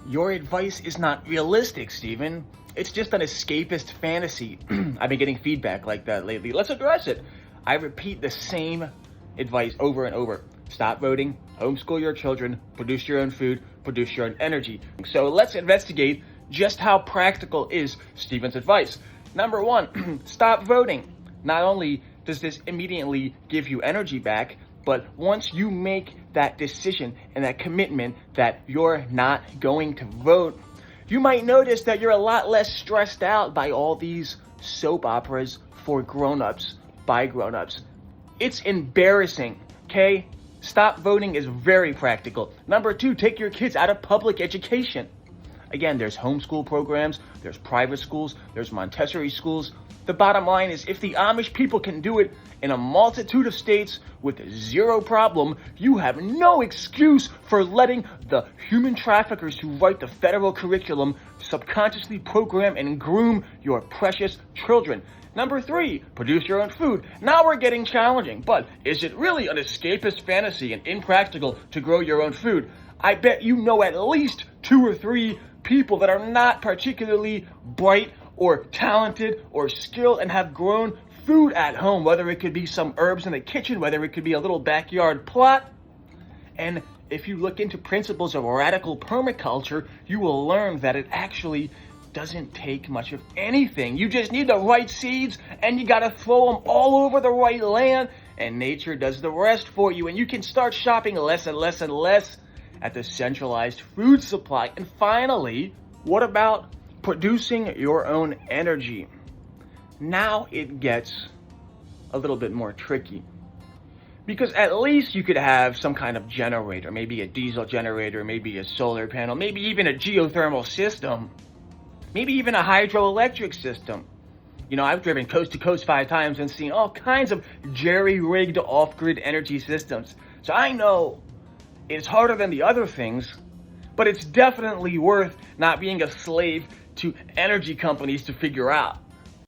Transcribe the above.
Your advice is not realistic, Stephen. It's just an escapist fantasy. I've been getting feedback like that lately. Let's address it. I repeat the same advice over and over. Stop voting, homeschool your children, produce your own food, produce your own energy. So let's investigate just how practical is Stephen's advice. Number one, stop voting. Not only does this immediately give you energy back, but once you make that decision and that commitment that you're not going to vote, you might notice that you're a lot less stressed out by all these soap operas for grown-ups, by grown-ups. It's embarrassing, okay? Stop voting is very practical. Number two, take your kids out of public education. Again, there's homeschool programs, there's private schools, there's Montessori schools. The bottom line is if the Amish people can do it in a multitude of states with zero problem, you have no excuse for letting the human traffickers who write the federal curriculum subconsciously program and groom your precious children. Number three, produce your own food. Now we're getting challenging, but is it really an escapist fantasy and impractical to grow your own food? I bet you know at least 2 or 3 people that are not particularly bright or talented or skilled and have grown food at home, whether it could be some herbs in the kitchen, whether it could be a little backyard plot. And if you look into principles of radical permaculture, you will learn that it actually doesn't take much of anything. You just need the right seeds and you gotta throw them all over the right land, and nature does the rest for you, and you can start shopping less and less and less at the centralized food supply. And finally, what about producing your own energy? Now it gets a little bit more tricky, because at least you could have some kind of generator, maybe a diesel generator, maybe a solar panel, maybe even a geothermal system, maybe even a hydroelectric system. You know, I've driven coast to coast 5 times and seen all kinds of jerry-rigged off-grid energy systems. So I know it's harder than the other things, but it's definitely worth not being a slave to energy companies to figure out.